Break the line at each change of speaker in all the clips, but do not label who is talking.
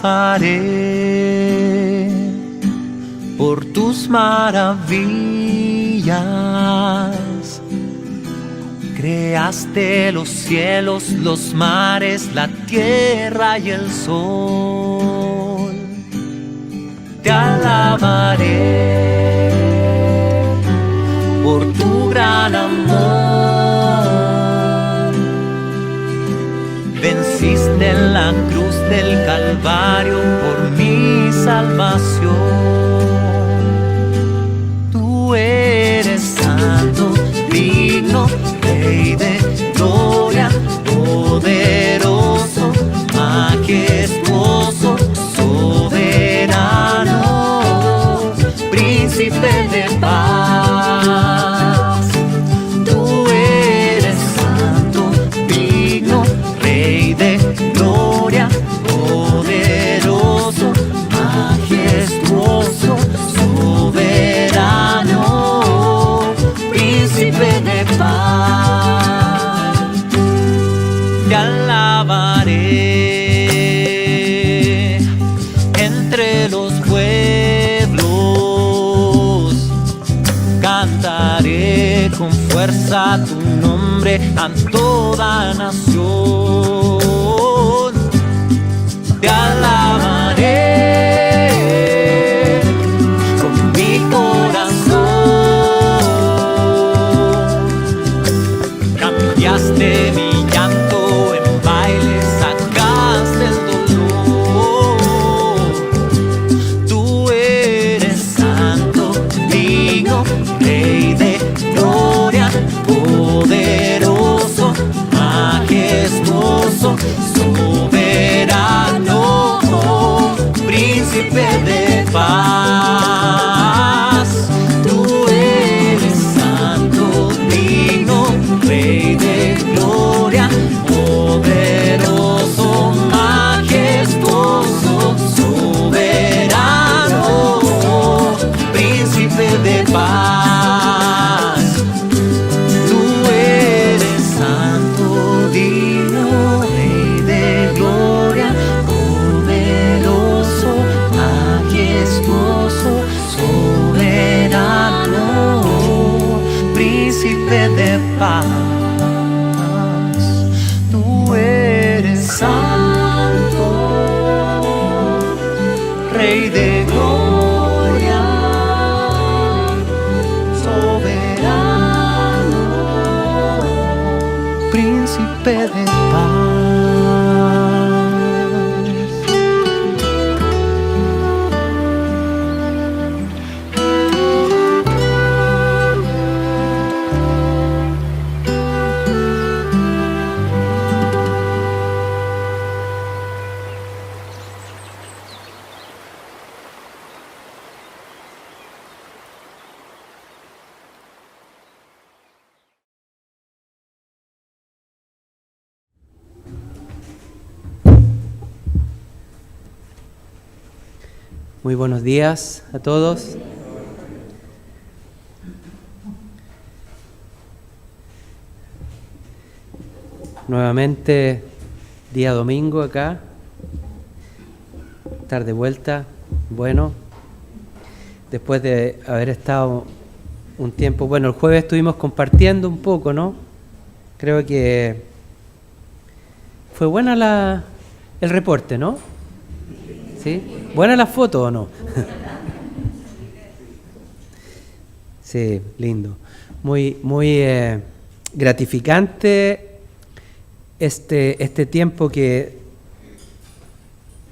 alabaré por tus maravillas. Creaste los cielos, los mares, la tierra y el sol. Te alabaré por tu gran amor. Venciste en la cruz del Calvario por mi salvación. Tú eres santo, digno, Rey de gloria, poderoso, majestuoso, soberano, príncipe de paz. Tú eres santo, digno, Rey de gloria, poderoso, majestuoso, soberano, príncipe de paz. Te alabaré entre los pueblos, cantaré con fuerza tu nombre a toda nación. Te alabaré con mi corazón. Cambiaste mi llanto en baile, sacaste el dolor. Tú eres santo, digno, Rey de gloria, poderoso, majestuoso, soberano, príncipe de paz. Tú eres santo, digno, Rey de gloria, poderoso, majestuoso, soberano, príncipe de paz. Tú eres santo, digno, Rey de gloria, poderoso, majestuoso, soberano, príncipe de paz. Tú eres santo, Rey de gloria, soberano, príncipe de paz.
Muy buenos días a todos. Nuevamente, día domingo acá, estar de vuelta, bueno, después de haber estado un tiempo, bueno, el jueves estuvimos compartiendo un poco, ¿no? Creo que fue buena el reporte, ¿no? ¿Sí? ¿Buena la foto o no? Sí, lindo. Muy gratificante este tiempo que,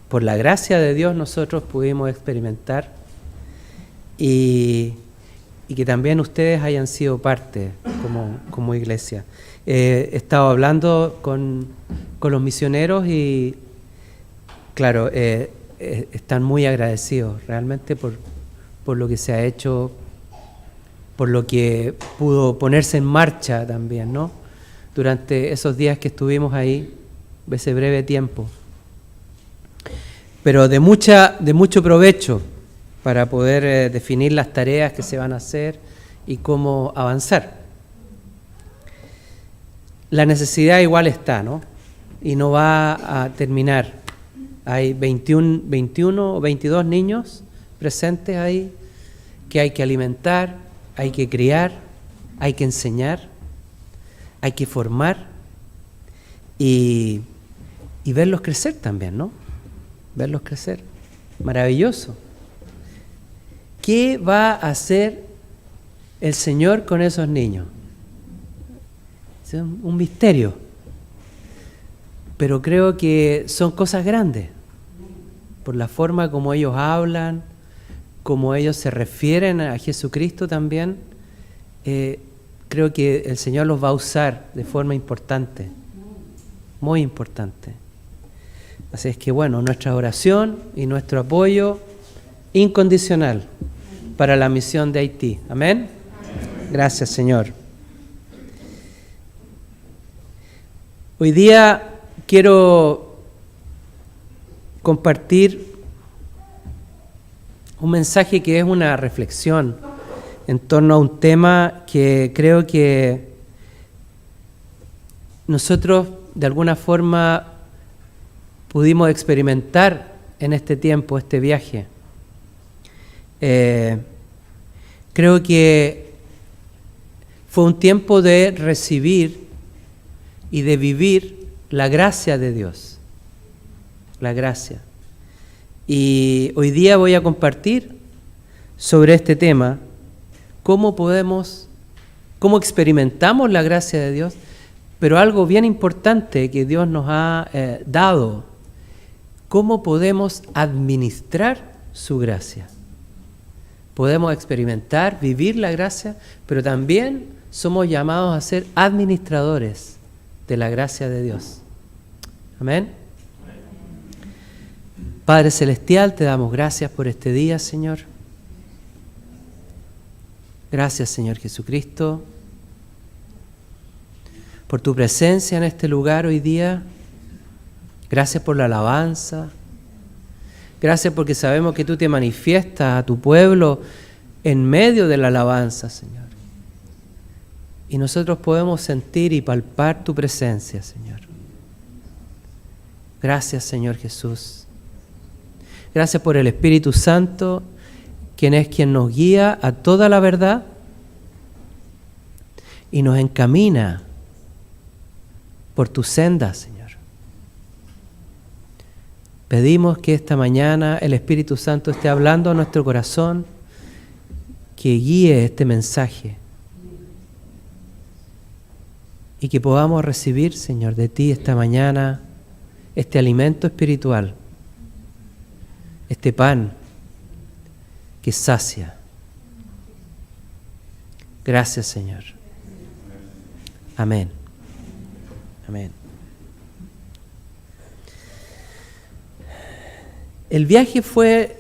por la gracia de Dios, nosotros pudimos experimentar y que también ustedes hayan sido parte como iglesia. He estado hablando con los misioneros y, claro, están muy agradecidos realmente por lo que se ha hecho, por lo que pudo ponerse en marcha también, ¿no? Durante esos días que estuvimos ahí, ese breve tiempo. Pero de mucho provecho para poder definir las tareas que se van a hacer y cómo avanzar. La necesidad igual está, ¿no? Y no va a terminar Hay 21 o 22 niños presentes ahí que hay que alimentar, hay que criar, hay que enseñar, hay que formar y verlos crecer también, ¿no? Verlos crecer. Maravilloso. ¿Qué va a hacer el Señor con esos niños? Es un misterio. Pero creo que son cosas grandes, por la forma como ellos hablan, como ellos se refieren a Jesucristo también. Creo que el Señor los va a usar de forma importante, muy importante. Así es que bueno, nuestra oración y nuestro apoyo incondicional para la misión de Haití. Amén. Gracias, Señor. Hoy día quiero compartir un mensaje que es una reflexión en torno a un tema que creo que nosotros de alguna forma pudimos experimentar en este tiempo, este viaje. Creo que fue un tiempo de recibir y de vivir la gracia de Dios, la gracia. Y hoy día voy a compartir sobre este tema, cómo experimentamos la gracia de Dios, pero algo bien importante que Dios nos ha dado, cómo podemos administrar su gracia. Podemos experimentar, vivir la gracia, pero también somos llamados a ser administradores de la gracia de Dios. Amén. Padre Celestial, te damos gracias por este día, Señor. Gracias, Señor Jesucristo, por tu presencia en este lugar hoy día. Gracias por la alabanza. Gracias porque sabemos que tú te manifiestas a tu pueblo en medio de la alabanza, Señor. Y nosotros podemos sentir y palpar tu presencia, Señor. Gracias, Señor Jesús. Gracias por el Espíritu Santo, quien es quien nos guía a toda la verdad y nos encamina por tu senda, Señor. Pedimos que esta mañana el Espíritu Santo esté hablando a nuestro corazón, que guíe este mensaje y que podamos recibir, Señor, de ti esta mañana este alimento espiritual, este pan que sacia. Gracias, Señor. Amén. Amén. El viaje fue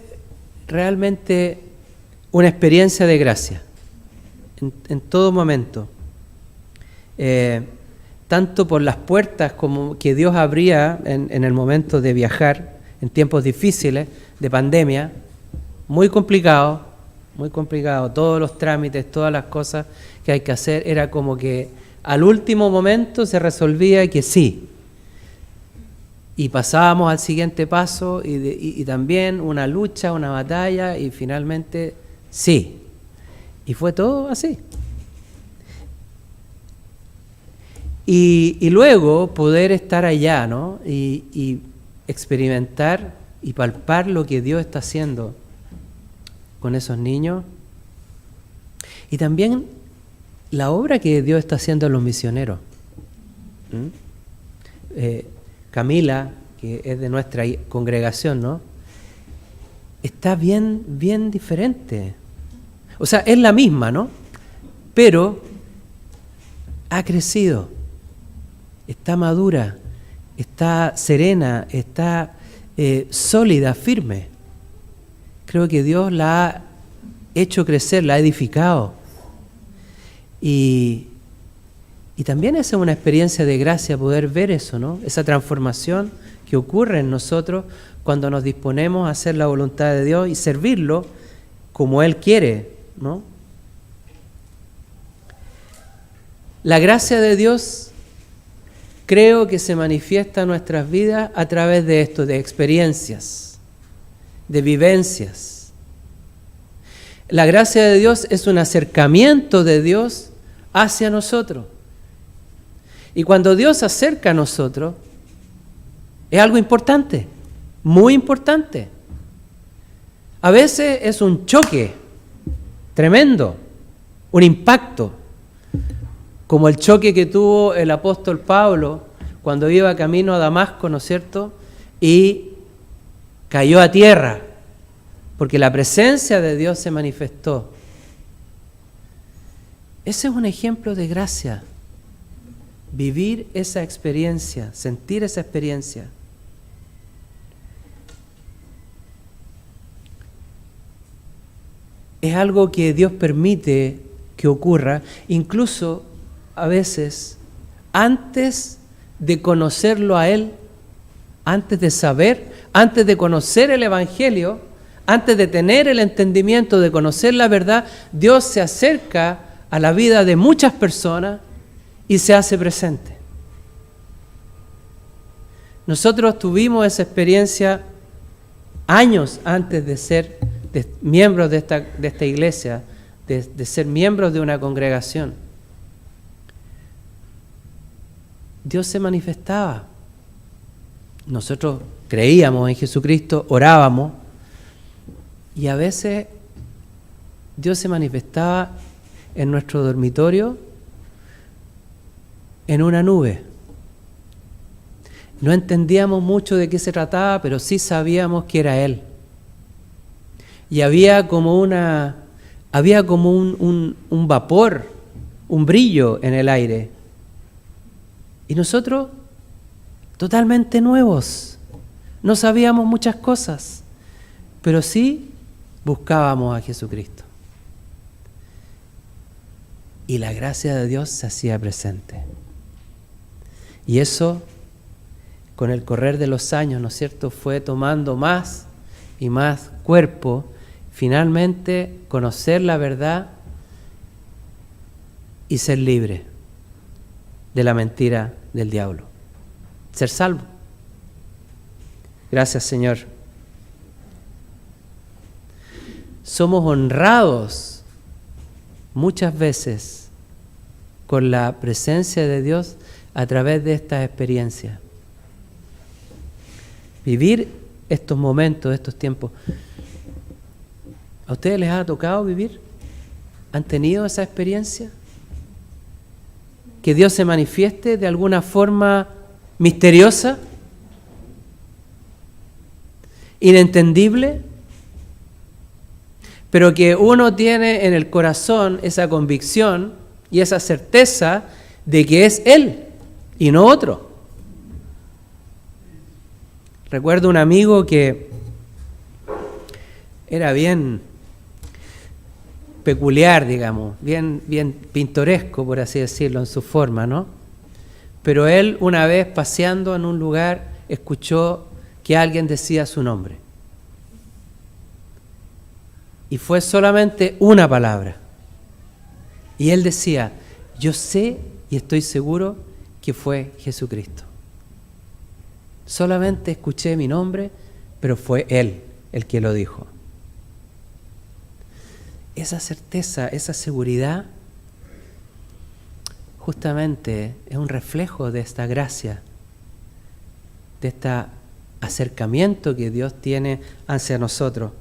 realmente una experiencia de gracia, en todo momento. Tanto por las puertas como que Dios abría en el momento de viajar, en tiempos difíciles de pandemia, muy complicado, todos los trámites, todas las cosas que hay que hacer, era como que al último momento se resolvía que sí. Y pasábamos al siguiente paso y también una lucha, una batalla y finalmente sí. Y fue todo así. Y luego poder estar allá, ¿no? Y experimentar y palpar lo que Dios está haciendo con esos niños. Y también la obra que Dios está haciendo en los misioneros. Camila, que es de nuestra congregación, ¿no? Está bien diferente. O sea, es la misma, ¿no? Pero ha crecido, está madura, está serena, está sólida, firme. Creo que Dios la ha hecho crecer, la ha edificado. Y también esa es una experiencia de gracia poder ver eso, ¿no? Esa transformación que ocurre en nosotros cuando nos disponemos a hacer la voluntad de Dios y servirlo como Él quiere, ¿no? La gracia de Dios creo que se manifiesta en nuestras vidas a través de esto, de experiencias, de vivencias. La gracia de Dios es un acercamiento de Dios hacia nosotros. Y cuando Dios se acerca a nosotros, es algo importante, muy importante. A veces es un choque tremendo, un impacto, como el choque que tuvo el apóstol Pablo cuando iba camino a Damasco, ¿no es cierto? Y cayó a tierra, porque la presencia de Dios se manifestó. Ese es un ejemplo de gracia. Vivir esa experiencia, sentir esa experiencia. Es algo que Dios permite que ocurra, incluso a veces antes de conocerlo a Él, antes de saber, antes de conocer el Evangelio, antes de tener el entendimiento de conocer la verdad, Dios se acerca a la vida de muchas personas y se hace presente. Nosotros tuvimos esa experiencia años antes de ser miembros de esta iglesia, de ser miembros de una congregación. Dios se manifestaba. Nosotros creíamos en Jesucristo, orábamos, y a veces Dios se manifestaba en nuestro dormitorio en una nube. No entendíamos mucho de qué se trataba, pero sí sabíamos que era Él. Y había como un vapor, un brillo en el aire. Y nosotros, totalmente nuevos, no sabíamos muchas cosas, pero sí buscábamos a Jesucristo. Y la gracia de Dios se hacía presente. Y eso, con el correr de los años, ¿no es cierto?, fue tomando más y más cuerpo. Finalmente, conocer la verdad y ser libre de la mentira del diablo. Ser salvo. Gracias, Señor. Somos honrados muchas veces con la presencia de Dios a través de estas experiencias. Vivir estos momentos, estos tiempos. ¿A ustedes les ha tocado vivir? ¿Han tenido esa experiencia? ¿Que Dios se manifieste de alguna forma misteriosa? ¿Inentendible? Pero que uno tiene en el corazón esa convicción y esa certeza de que es Él y no otro. Recuerdo un amigo que era bien peculiar, digamos, bien pintoresco, por así decirlo, en su forma, ¿no? Pero él, una vez paseando en un lugar, escuchó que alguien decía su nombre. Y fue solamente una palabra. Y él decía, yo sé y estoy seguro que fue Jesucristo. Solamente escuché mi nombre, pero fue Él el que lo dijo. Esa certeza, esa seguridad, justamente es un reflejo de esta gracia, de este acercamiento que Dios tiene hacia nosotros.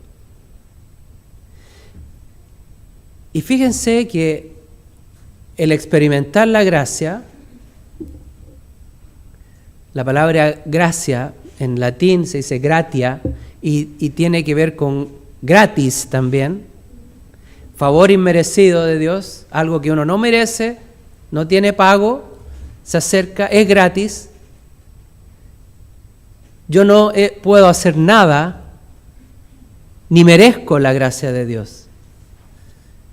Y fíjense que el experimentar la gracia, la palabra gracia en latín se dice gratia y tiene que ver con gratis también, favor inmerecido de Dios, algo que uno no merece, no tiene pago, se acerca, es gratis. Yo no puedo hacer nada, ni merezco la gracia de Dios,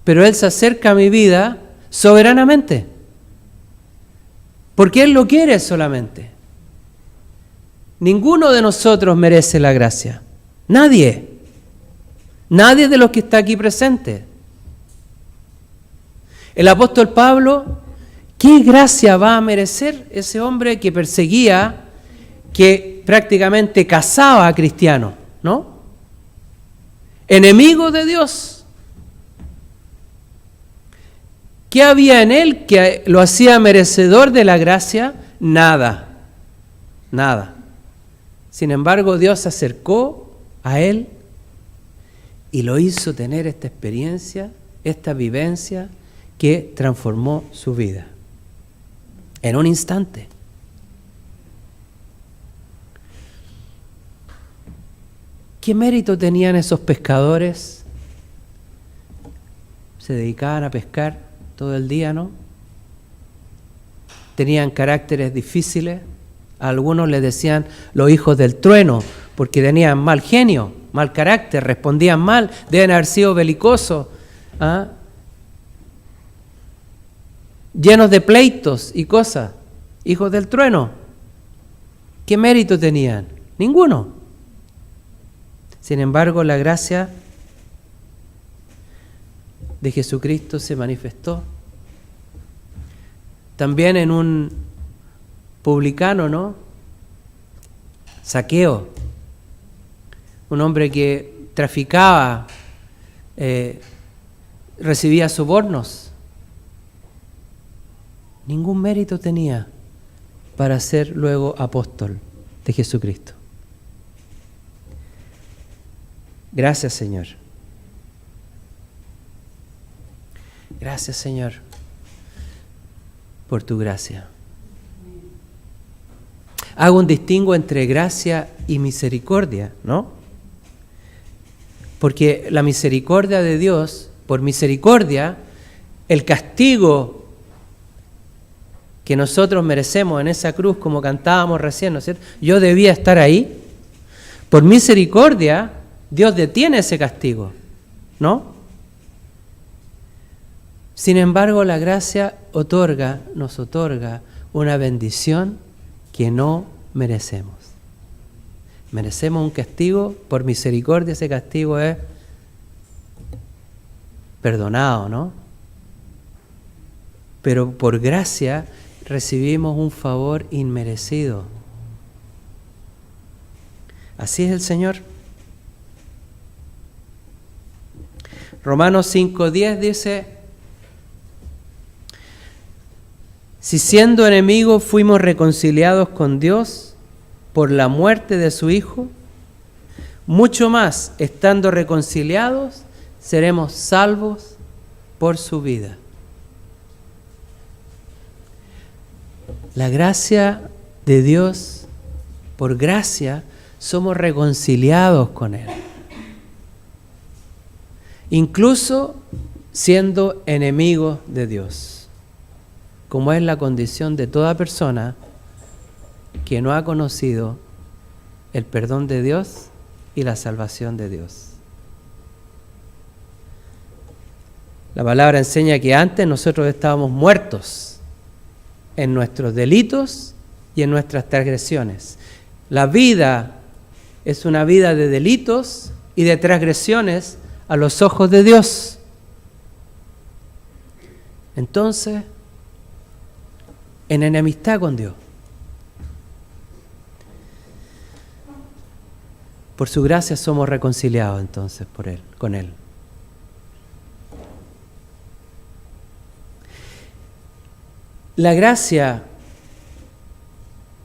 pero Él se acerca a mi vida soberanamente, porque Él lo quiere solamente. Ninguno de nosotros merece la gracia. Nadie. Nadie de los que está aquí presente. El apóstol Pablo, ¿Qué gracia va a merecer ese hombre que perseguía, que prácticamente cazaba a cristianos, ¿no? Enemigo de Dios. ¿Qué había en él que lo hacía merecedor de la gracia? Nada, nada. Sin embargo, Dios se acercó a él y lo hizo tener esta experiencia, esta vivencia que transformó su vida en un instante. ¿Qué mérito tenían esos pescadores? Se dedicaban a pescar todo el día, ¿no? Tenían caracteres difíciles. A algunos les decían los hijos del trueno, porque tenían mal genio, mal carácter, respondían mal, deben haber sido belicosos, ¿ah? Llenos de pleitos y cosas. Hijos del trueno. ¿Qué mérito tenían? Ninguno. Sin embargo, la gracia de Jesucristo se manifestó también en un publicano, ¿no? Zaqueo, un hombre que traficaba, recibía sobornos. Ningún mérito tenía para ser luego apóstol de Jesucristo. Gracias, Señor. Gracias, Señor, por tu gracia. Hago un distingo entre gracia y misericordia, ¿no? Porque la misericordia de Dios, por misericordia, el castigo que nosotros merecemos en esa cruz, como cantábamos recién, ¿no es cierto? Yo debía estar ahí. Por misericordia, Dios detiene ese castigo, ¿no? Sin embargo, la gracia nos otorga una bendición que no merecemos. Merecemos un castigo, por misericordia ese castigo es perdonado, ¿no? Pero por gracia recibimos un favor inmerecido. Así es el Señor. Romanos 5:10 dice: si siendo enemigos fuimos reconciliados con Dios por la muerte de su Hijo, mucho más, estando reconciliados, seremos salvos por su vida. La gracia de Dios, por gracia, somos reconciliados con Él. Incluso siendo enemigos de Dios, como es la condición de toda persona que no ha conocido el perdón de Dios y la salvación de Dios. La palabra enseña que antes nosotros estábamos muertos en nuestros delitos y en nuestras transgresiones. La vida es una vida de delitos y de transgresiones a los ojos de Dios. Entonces, en enemistad con Dios. Por su gracia somos reconciliados entonces con Él. La gracia,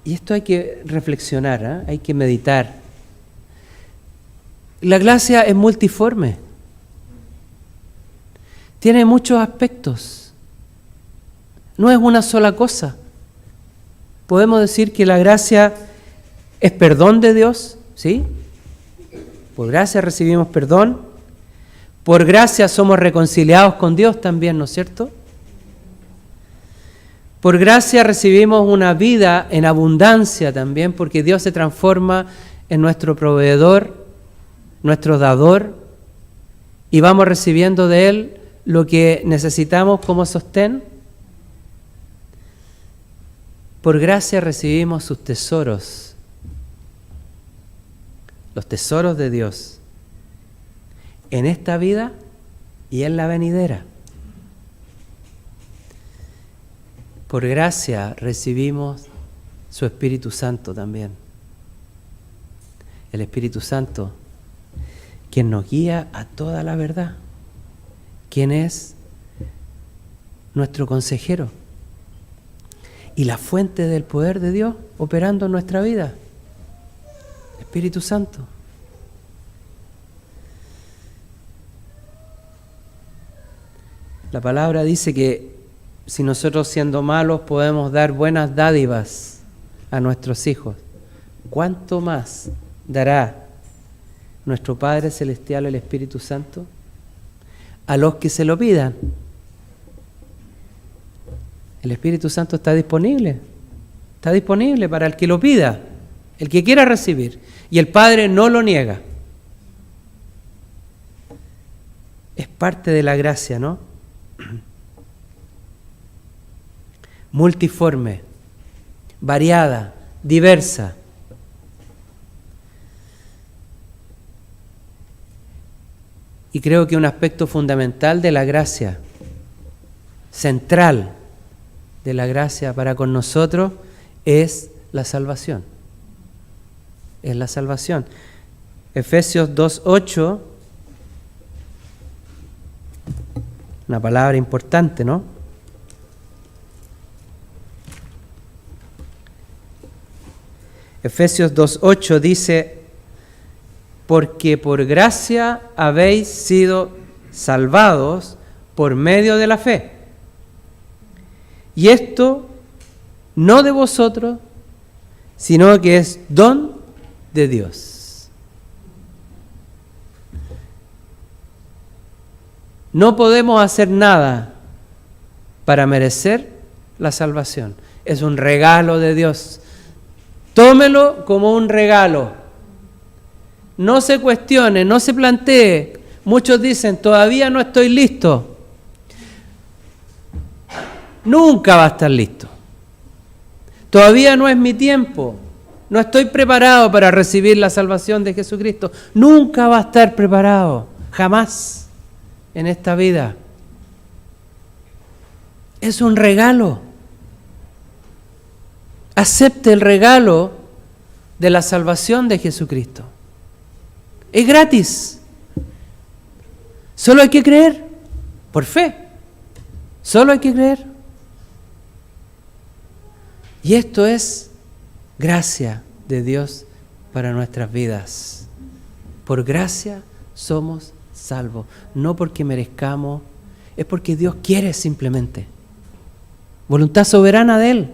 y esto hay que reflexionar, hay que meditar. La gracia es multiforme. Tiene muchos aspectos. No es una sola cosa. Podemos decir que la gracia es perdón de Dios, ¿sí? Por gracia recibimos perdón. Por gracia somos reconciliados con Dios también, ¿no es cierto? Por gracia recibimos una vida en abundancia también, porque Dios se transforma en nuestro proveedor, nuestro dador, y vamos recibiendo de Él lo que necesitamos como sostén. Por gracia recibimos sus tesoros, los tesoros de Dios, en esta vida y en la venidera. por gracia recibimos su Espíritu Santo también. El Espíritu Santo, quien nos guía a toda la verdad, quien es nuestro consejero y la fuente del poder de Dios operando en nuestra vida. Espíritu Santo. La palabra dice que si nosotros siendo malos podemos dar buenas dádivas a nuestros hijos, ¿cuánto más dará nuestro Padre Celestial el Espíritu Santo a los que se lo pidan? El Espíritu Santo está disponible para el que lo pida, el que quiera recibir, y el Padre no lo niega. Es parte de la gracia, ¿no? Multiforme, variada, diversa. Y creo que un aspecto fundamental de la gracia, central de la gracia para con nosotros, es la salvación. Es la salvación. Efesios 2:8, una palabra importante, ¿no? Efesios 2:8 dice: porque por gracia habéis sido salvados por medio de la fe. Y esto no de vosotros, sino que es don de Dios. No podemos hacer nada para merecer la salvación. Es un regalo de Dios. Tómelo como un regalo. No se cuestione, no se plantee. Muchos dicen, todavía no estoy listo. Nunca va a estar listo. Todavía no es mi tiempo. No estoy preparado para recibir la salvación de Jesucristo. Nunca va a estar preparado. Jamás en esta vida. Es un regalo. Acepte el regalo de la salvación de Jesucristo. Es gratis. Solo hay que creer. Por fe. Solo hay que creer. Y esto es gracia de Dios para nuestras vidas. Por gracia somos salvos. No porque merezcamos, es porque Dios quiere simplemente. Voluntad soberana de Él.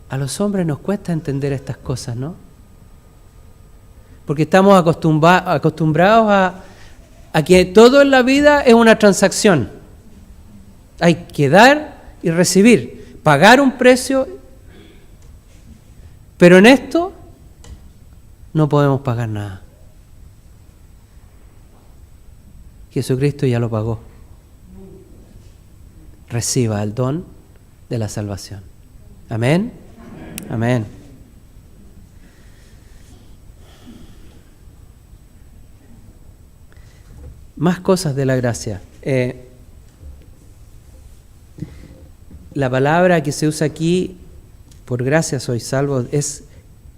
A los hombres nos cuesta entender estas cosas, ¿no? Porque estamos acostumbrados a que todo en la vida es una transacción. Hay que dar y recibir, pagar un precio, pero en esto no podemos pagar nada. Jesucristo ya lo pagó. Reciba el don de la salvación. Amén. Amén. Más cosas de la gracia. La palabra que se usa aquí, por gracia soy salvo, es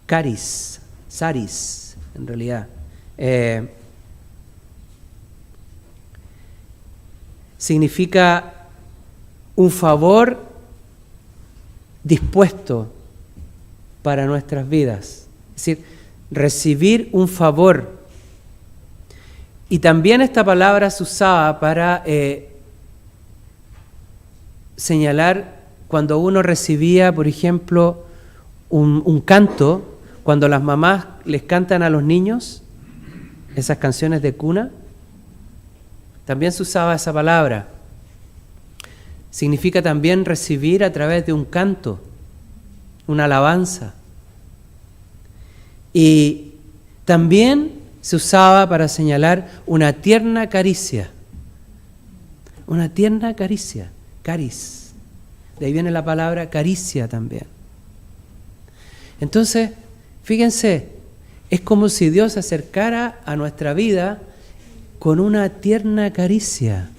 charis, saris, en realidad. Significa un favor dispuesto para nuestras vidas. Es decir, recibir un favor. Y también esta palabra se usaba para señalar cuando uno recibía, por ejemplo, un canto, cuando las mamás les cantan a los niños, esas canciones de cuna, también se usaba esa palabra. Significa también recibir a través de un canto, una alabanza. Y también se usaba para señalar una tierna caricia. Una tierna caricia, caris. De ahí viene la palabra caricia también. Entonces, fíjense, es como si Dios se acercara a nuestra vida con una tierna caricia.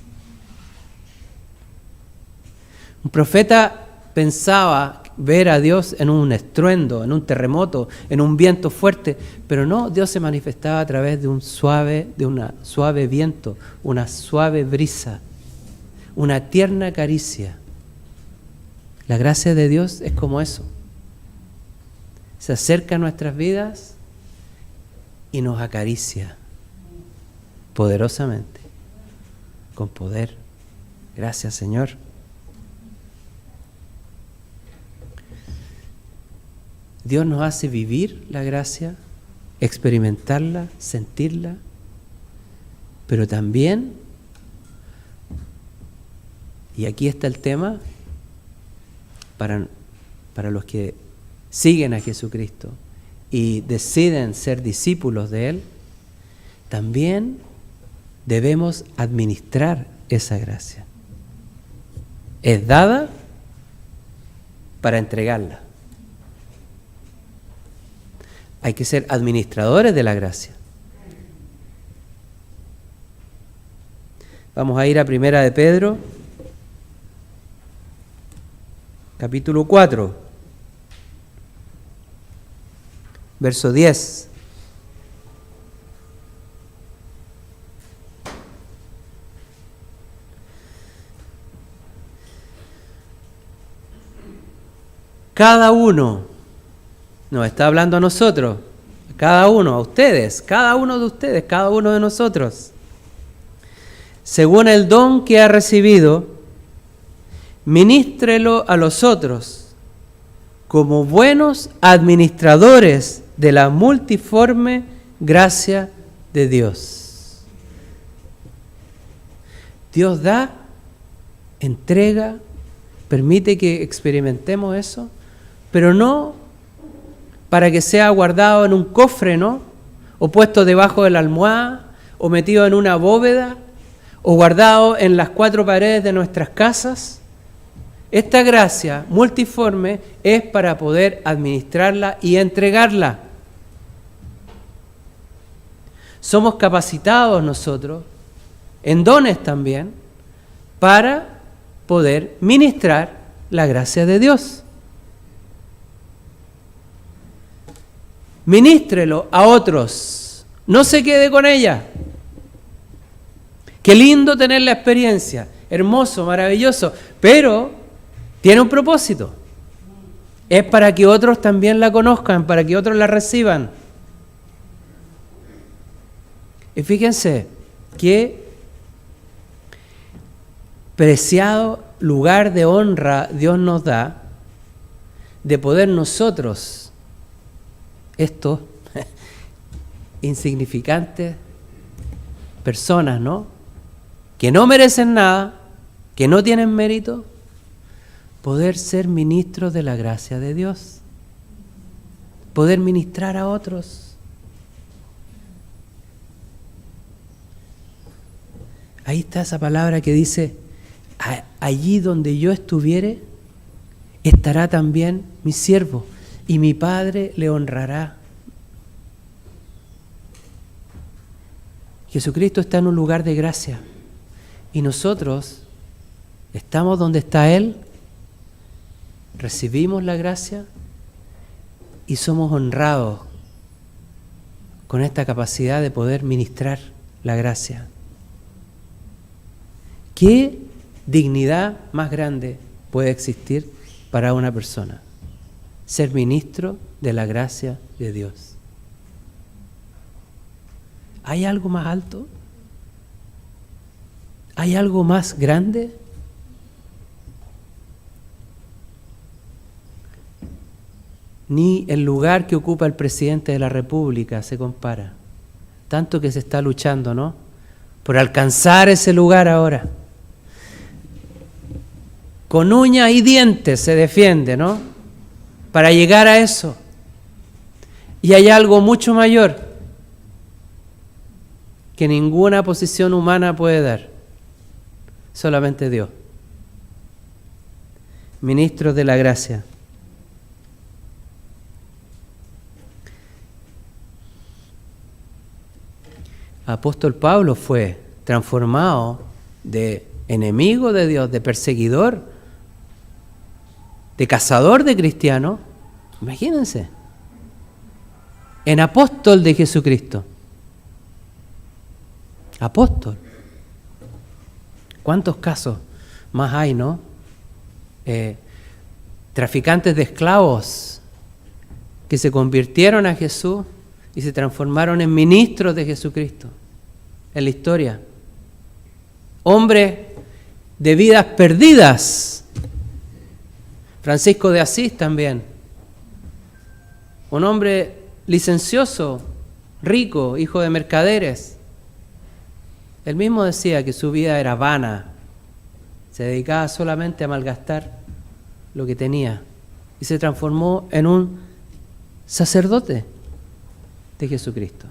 Un profeta pensaba ver a Dios en un estruendo, en un terremoto, en un viento fuerte, pero no, Dios se manifestaba a través de una suave viento, una suave brisa, una tierna caricia. La gracia de Dios es como eso. Se acerca a nuestras vidas y nos acaricia poderosamente, con poder. Gracias, Señor. Dios nos hace vivir la gracia, experimentarla, sentirla, pero también, y aquí está el tema, para los que siguen a Jesucristo y deciden ser discípulos de Él, también debemos administrar esa gracia. Es dada para entregarla. Hay que ser administradores de la gracia. Vamos a ir a Primera de Pedro, capítulo 4, verso 10. Cada uno, nos está hablando a nosotros, cada uno, a ustedes, cada uno de ustedes, cada uno de nosotros, según el don que ha recibido, ministrelo a los otros como buenos administradores de la multiforme gracia de Dios. Dios da, entrega, permite que experimentemos eso, pero no para que sea guardado en un cofre, ¿no? O puesto debajo de la almohada, o metido en una bóveda, o guardado en las cuatro paredes de nuestras casas. Esta gracia multiforme es para poder administrarla y entregarla. Somos capacitados nosotros, en dones también, para poder ministrar la gracia de Dios. Ministrelo a otros, no se quede con ella. Qué lindo tener la experiencia, hermoso, maravilloso, pero tiene un propósito. Es para que otros también la conozcan, para que otros la reciban. Y fíjense qué preciado lugar de honra Dios nos da de poder nosotros, estos insignificantes personas, ¿no?, que no merecen nada, que no tienen mérito, poder ser ministros de la gracia de Dios, poder ministrar a otros. Ahí está esa palabra que dice, allí donde yo estuviere, estará también mi siervo, y mi Padre le honrará. Jesucristo está en un lugar de gracia, y nosotros estamos donde está Él, recibimos la gracia y somos honrados con esta capacidad de poder ministrar la gracia. ¿Qué dignidad más grande puede existir para una persona? Ser ministro de la gracia de Dios. ¿Hay algo más alto? ¿Hay algo más grande? Ni el lugar que ocupa el presidente de la República se compara. Tanto que se está luchando, ¿no?, por alcanzar ese lugar ahora. Con uñas y dientes se defiende, ¿no?, para llegar a eso. Y hay algo mucho mayor que ninguna posición humana puede dar, solamente Dios. Ministros de la gracia. apóstol Pablo fue transformado de enemigo de Dios, de perseguidor, de cazador de cristianos, imagínense, en apóstol de Jesucristo. Apóstol. ¿Cuántos casos más hay, no? Traficantes de esclavos que se convirtieron a Jesús y se transformaron en ministros de Jesucristo en la historia. Hombres de vidas perdidas. Francisco de Asís también. Un hombre licencioso, rico, hijo de mercaderes. Él mismo decía que su vida era vana. Se dedicaba solamente a malgastar lo que tenía. Y se transformó en un sacerdote de Jesucristo.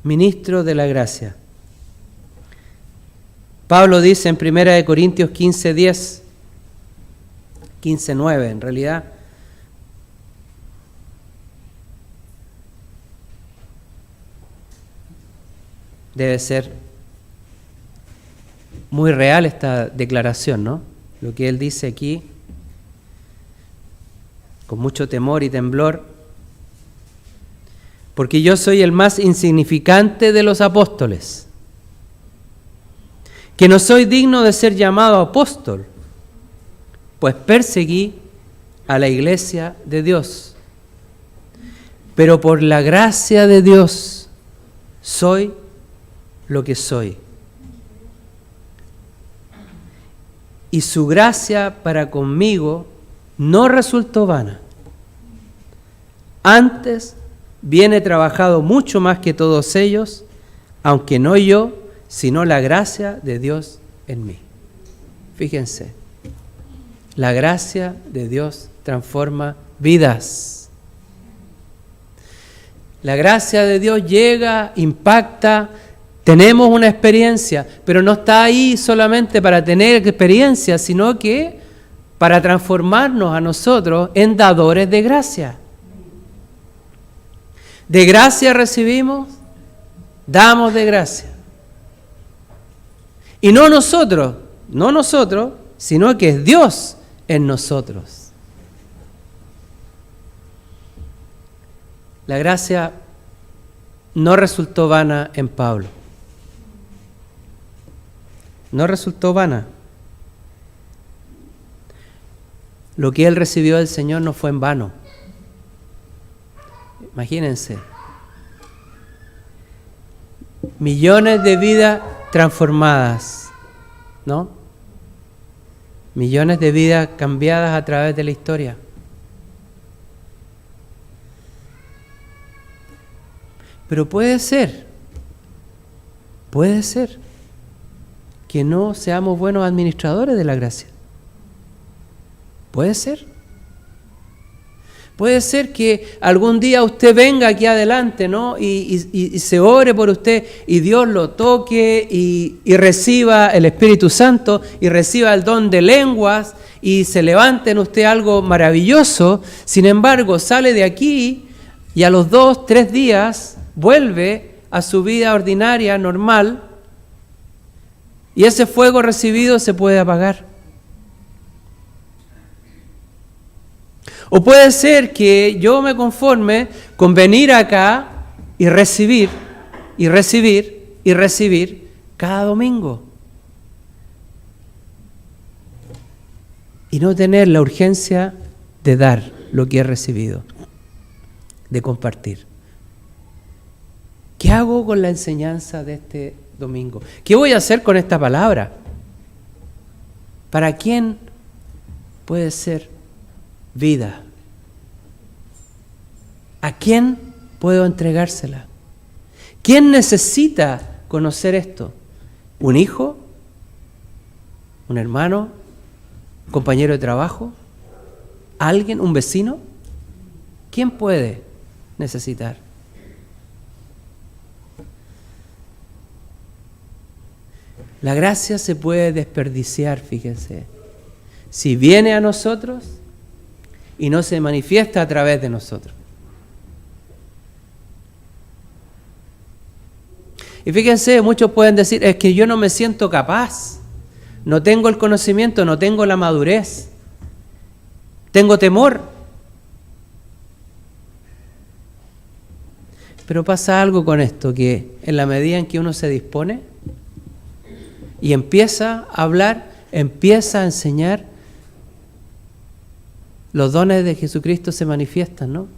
Ministro de la gracia. Pablo dice en 1 Corintios 15:10, 15:9 en realidad, debe ser muy real esta declaración, ¿no? Lo que él dice aquí, con mucho temor y temblor, porque yo soy el más insignificante de los apóstoles, que no soy digno de ser llamado apóstol, pues perseguí a la iglesia de Dios. Pero por la gracia de Dios soy lo que soy. Y su gracia para conmigo no resultó vana. Antes bien he trabajado mucho más que todos ellos, aunque no yo, sino la gracia de Dios en mí. Fíjense, la gracia de Dios transforma vidas. La gracia de Dios llega, impacta. Tenemos una experiencia, pero no está ahí solamente para tener experiencia, sino que para transformarnos a nosotros en dadores de gracia. De gracia recibimos, damos de gracia. Y no nosotros, sino que es Dios en nosotros. La gracia no resultó vana en Pablo. No resultó vana. Lo que él recibió del Señor no fue en vano. Imagínense. Millones de vidas transformadas, ¿no? Millones de vidas cambiadas a través de la historia. Pero puede ser que no seamos buenos administradores de la gracia. Puede ser. Puede ser que algún día usted venga aquí adelante, ¿no? Y se ore por usted y Dios lo toque y reciba el Espíritu Santo y reciba el don de lenguas y se levante en usted algo maravilloso. Sin embargo, sale de aquí y a los 2, 3 días vuelve a su vida ordinaria, normal, y ese fuego recibido se puede apagar. O puede ser que yo me conforme con venir acá y recibir, y recibir, y recibir cada domingo. Y no tener la urgencia de dar lo que he recibido, de compartir. ¿Qué hago con la enseñanza de este domingo? ¿Qué voy a hacer con esta palabra? ¿Para quién puede ser vida? ¿A quién puedo entregársela? ¿Quién necesita conocer esto? ¿Un hijo? ¿Un hermano? ¿Un compañero de trabajo? ¿Alguien? ¿Un vecino? ¿Quién puede necesitar? La gracia se puede desperdiciar, fíjense, si viene a nosotros y no se manifiesta a través de nosotros. Y fíjense, muchos pueden decir, es que yo no me siento capaz, no tengo el conocimiento, no tengo la madurez, tengo temor. Pero pasa algo con esto, que en la medida en que uno se dispone y empieza a hablar, empieza a enseñar, los dones de Jesucristo se manifiestan, ¿no?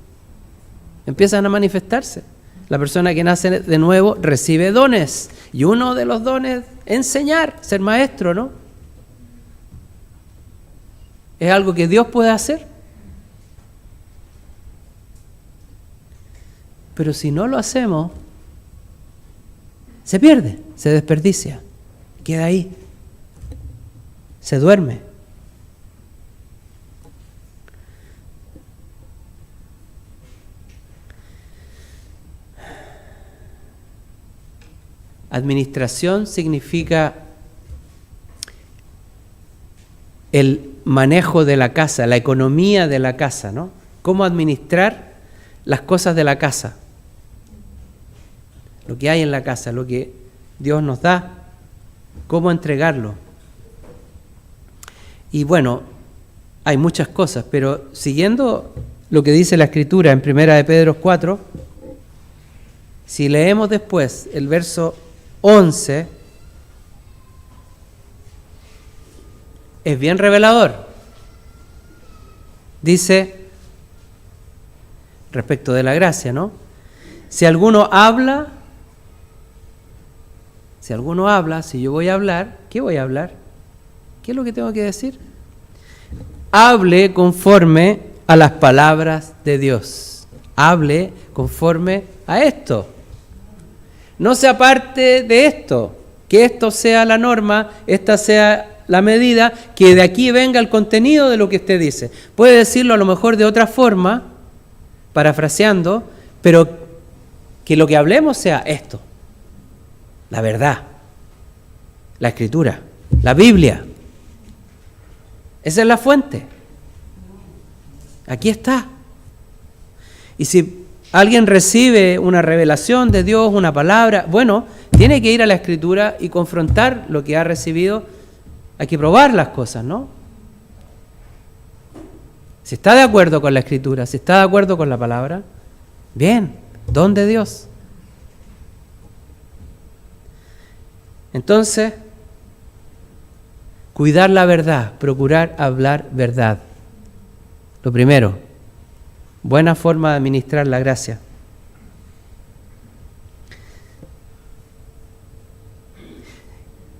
Empiezan a manifestarse. La persona que nace de nuevo recibe dones. Y uno de los dones es enseñar, ser maestro, ¿no? Es algo que Dios puede hacer. Pero si no lo hacemos, se pierde, se desperdicia, queda ahí, se duerme. Administración significa el manejo de la casa, la economía de la casa, ¿no? Cómo administrar las cosas de la casa, lo que hay en la casa, lo que Dios nos da, cómo entregarlo. Y bueno, hay muchas cosas, pero siguiendo lo que dice la Escritura en 1 de Pedro 4, si leemos después el verso 11, es bien revelador. Dice, respecto de la gracia, ¿no? Si alguno habla, si yo voy a hablar, ¿qué voy a hablar? ¿Qué es lo que tengo que decir? Hable conforme a las palabras de Dios. Hable conforme a esto. No se aparte de esto, que esto sea la norma, esta sea la medida, que de aquí venga el contenido de lo que usted dice. Puede decirlo a lo mejor de otra forma, parafraseando, pero que lo que hablemos sea esto, la verdad, la Escritura, la Biblia. Esa es la fuente. Aquí está. Y si alguien recibe una revelación de Dios, una palabra, bueno, tiene que ir a la Escritura y confrontar lo que ha recibido. Hay que probar las cosas, ¿no? Si está de acuerdo con la Escritura, si está de acuerdo con la palabra, bien, don de Dios. Entonces, cuidar la verdad, procurar hablar verdad. Lo primero, buena forma de administrar la gracia.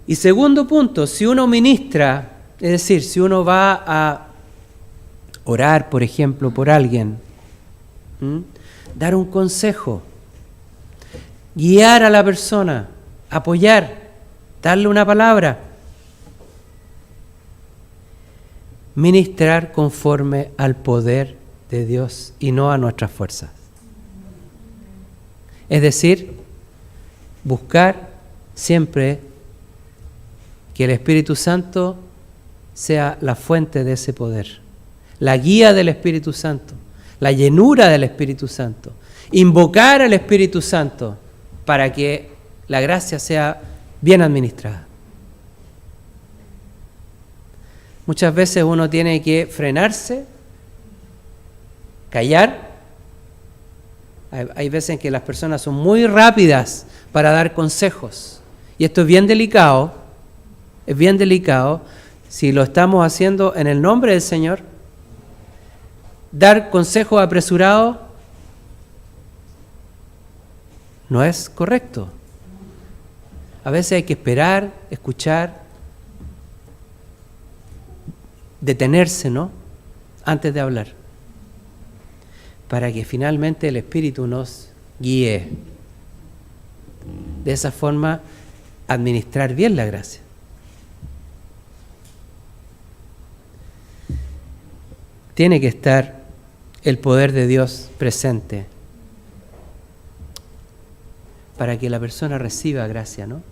Y segundo punto, si uno ministra, es decir, si uno va a orar, por ejemplo, por alguien, dar un consejo, guiar a la persona, apoyar, darle una palabra, ministrar conforme al poder de Dios y no a nuestras fuerzas. Es decir, buscar siempre que el Espíritu Santo sea la fuente de ese poder, la guía del Espíritu Santo, la llenura del Espíritu Santo, invocar al Espíritu Santo para que la gracia sea bien administrada. Muchas veces uno tiene que frenarse, callar. Hay veces en que las personas son muy rápidas para dar consejos. Y esto es bien delicado si lo estamos haciendo en el nombre del Señor. Dar consejos apresurados no es correcto. A veces hay que esperar, escuchar, detenerse, ¿no? Antes de hablar, para que finalmente el Espíritu nos guíe. De esa forma, administrar bien la gracia. Tiene que estar el poder de Dios presente para que la persona reciba gracia, ¿no?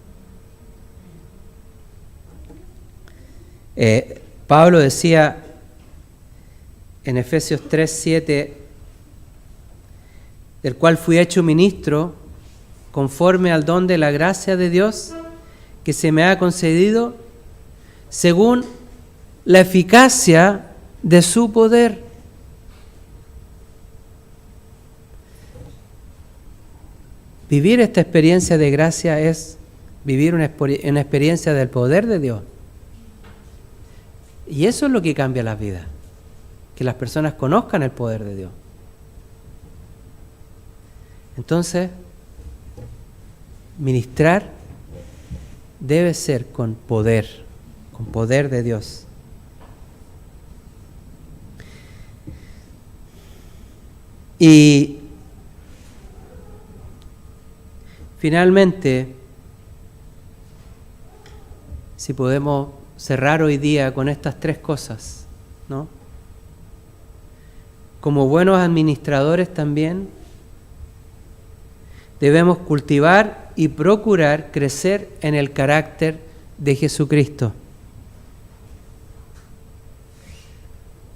Pablo decía en Efesios 3:7, del cual fui hecho ministro conforme al don de la gracia de Dios que se me ha concedido, según la eficacia de su poder. Vivir esta experiencia de gracia es vivir una experiencia del poder de Dios. Y eso es lo que cambia las vidas, que las personas conozcan el poder de Dios. Entonces, ministrar debe ser con poder de Dios. Y finalmente, si podemos cerrar hoy día con estas tres cosas, ¿no? Como buenos administradores también debemos cultivar y procurar crecer en el carácter de Jesucristo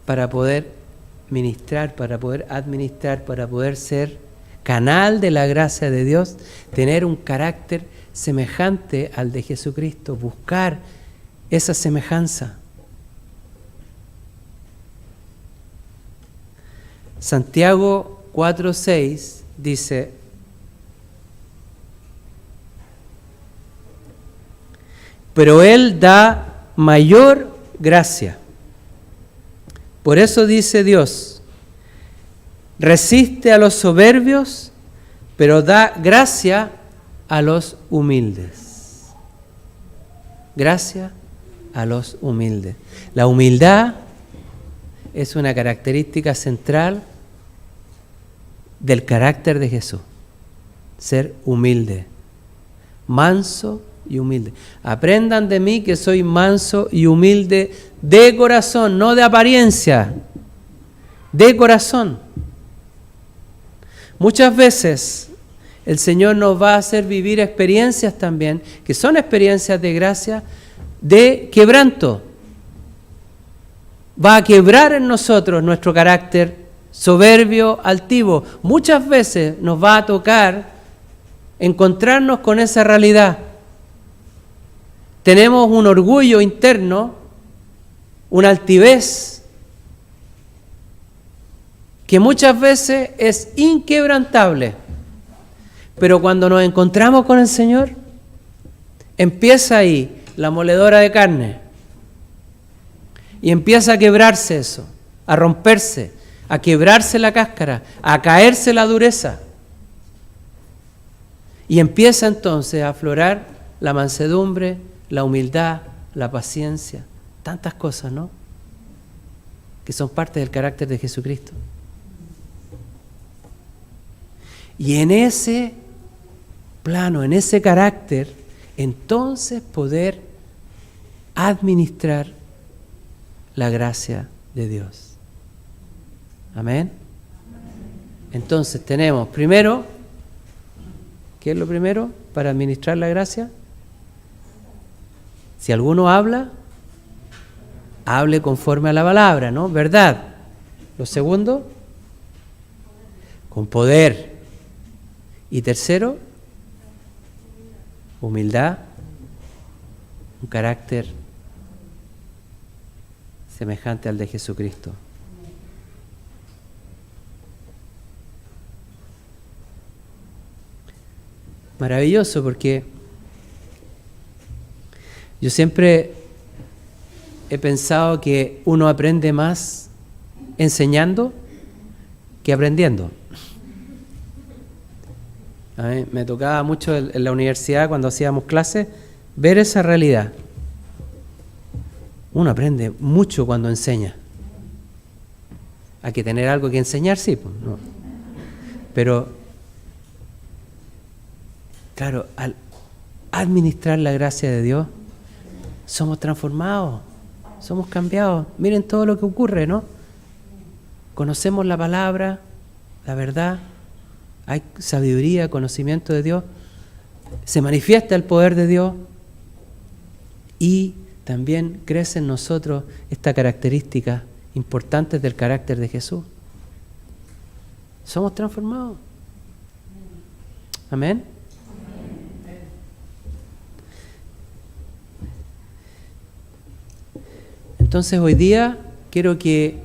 para poder ministrar, para poder administrar, para poder ser canal de la gracia de Dios, tener un carácter semejante al de Jesucristo, buscar esa semejanza. Santiago 4:6 dice: pero Él da mayor gracia. Por eso dice Dios: resiste a los soberbios, pero da gracia a los humildes. Gracia a los humildes. La humildad es una característica central del carácter de Jesús. Ser humilde, manso y humilde. Aprendan de mí que soy manso y humilde de corazón, no de apariencia, de corazón. Muchas veces el Señor nos va a hacer vivir experiencias también, que son experiencias de gracia, de quebranto. Va a quebrar en nosotros nuestro carácter soberbio, altivo. Muchas veces nos va a tocar encontrarnos con esa realidad. Tenemos un orgullo interno, una altivez, que muchas veces es inquebrantable. Pero cuando nos encontramos con el Señor, empieza ahí la moledora de carne. Y empieza a quebrarse eso, a romperse, a quebrarse la cáscara, a caerse la dureza. Y empieza entonces a aflorar la mansedumbre, la humildad, la paciencia, tantas cosas, ¿no? Que son parte del carácter de Jesucristo. Y en ese plano, en ese carácter, entonces poder administrar la gracia de Dios. Amén. Entonces tenemos primero, ¿qué es lo primero para administrar la gracia? Si alguno habla, hable conforme a la palabra, ¿no? ¿Verdad? Lo segundo, con poder. Y tercero, humildad, un carácter semejante al de Jesucristo. Maravilloso, porque yo siempre he pensado que uno aprende más enseñando que aprendiendo. A mí me tocaba mucho en la universidad, cuando hacíamos clases, ver esa realidad. Uno aprende mucho cuando enseña. Hay que tener algo que enseñar, sí, pues, no. Pero, claro, al administrar la gracia de Dios, somos transformados, somos cambiados. Miren todo lo que ocurre, ¿no? Conocemos la palabra, la verdad, hay sabiduría, conocimiento de Dios, se manifiesta el poder de Dios y también crece en nosotros esta característica importante del carácter de Jesús. Somos transformados. Amén. Entonces hoy día quiero que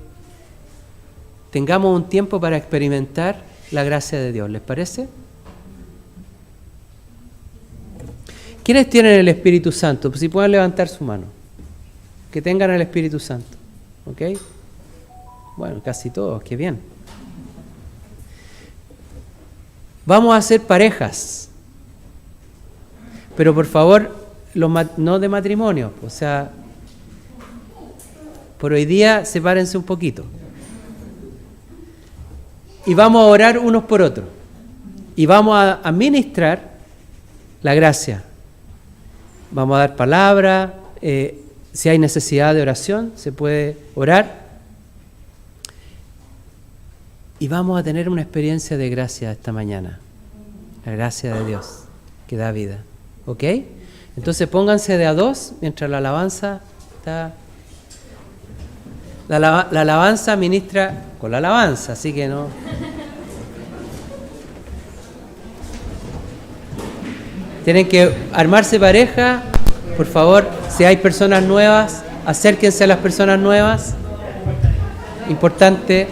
tengamos un tiempo para experimentar la gracia de Dios. ¿Les parece? ¿Quiénes tienen el Espíritu Santo? Pues si pueden levantar su mano. Que tengan el Espíritu Santo. ¿Ok? Bueno, casi todos, qué bien. Vamos a hacer parejas. Pero por favor, no de matrimonio. O sea, por hoy día sepárense un poquito. Y vamos a orar unos por otros. Y vamos a ministrar la gracia. Vamos a dar palabra. Si hay necesidad de oración, se puede orar. Y vamos a tener una experiencia de gracia esta mañana. La gracia de Dios que da vida. ¿Ok? Entonces pónganse de a dos mientras la alabanza está... La alabanza ministra con la alabanza, así que no... Tienen que armarse pareja. Por favor, si hay personas nuevas, acérquense a las personas nuevas. Importante.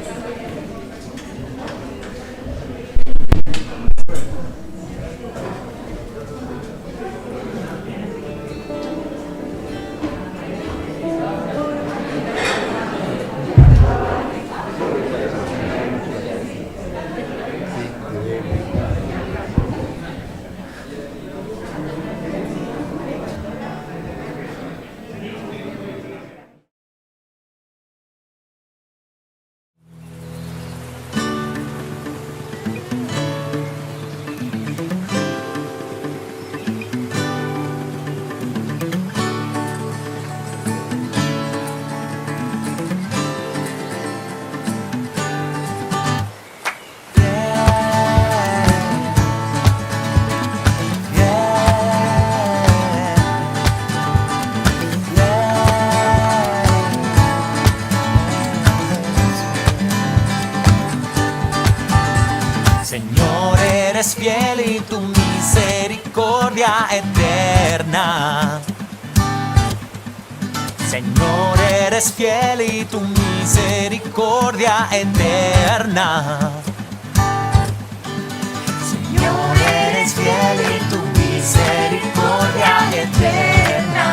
Señor, eres fiel y tu misericordia eterna. Señor, eres fiel y tu misericordia eterna. Señor, eres fiel y tu misericordia eterna.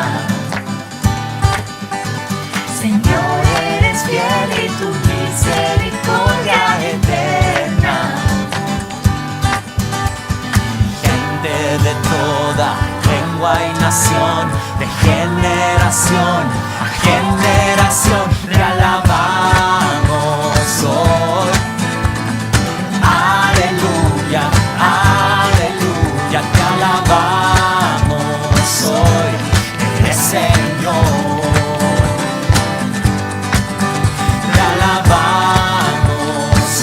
Señor, eres fiel y tu misericordia eterna. De toda lengua y nación, de generación a generación, te alabamos hoy. Aleluya, aleluya, te alabamos hoy. Eres Señor, te alabamos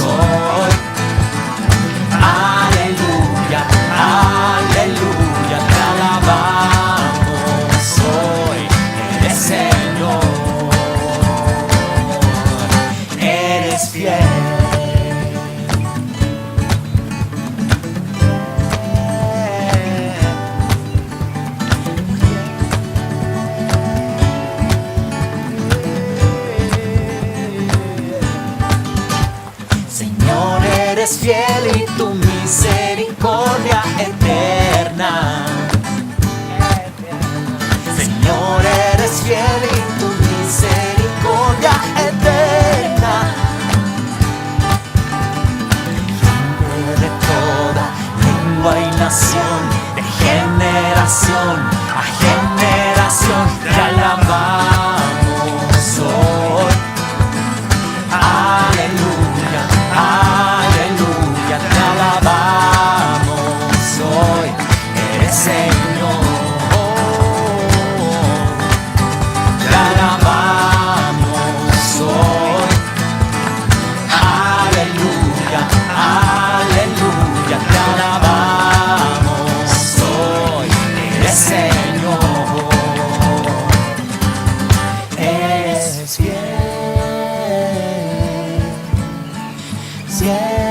hoy. Aleluya, aleluya, te alabamos hoy. Eres Señor, eres fiel. Señor, eres fiel y tu misericordia eterna. Señor, eres fiel y tu misericordia eterna. Gente de toda lengua y nación, de generación a generación, te alabamos hoy. Aleluya, aleluya, te alabamos hoy. Eres Señor, te alabamos hoy. Aleluya, aleluya, te alabamos hoy. Eres Señor, eres fiel, fiel.